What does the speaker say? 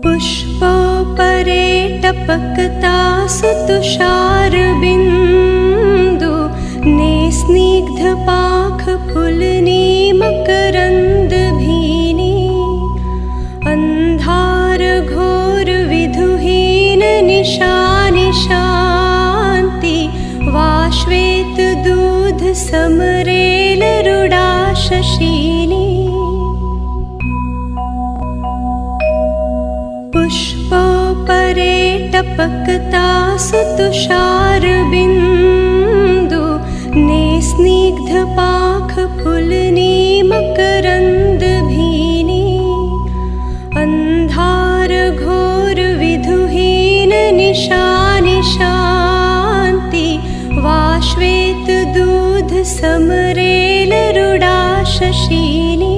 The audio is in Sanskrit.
पुष्पोपरे टपकतासु तुषारबिन्दु स्निग्धपाखफुल्नी मकरन्दभीनि अन्धारघोरविधुहीन निशानिशान्ति वा श्वेतदूधसमरेलरुडा शशिनी पुष्पोपरे टपकतासु तुषारबिन्दु स्निग्धपाखफुल्नी मकरन्दभीनि अन्धारघोरविधुहीन निशानिशान्ति वा श्वेतदूधसमरेलरुडा शशिनी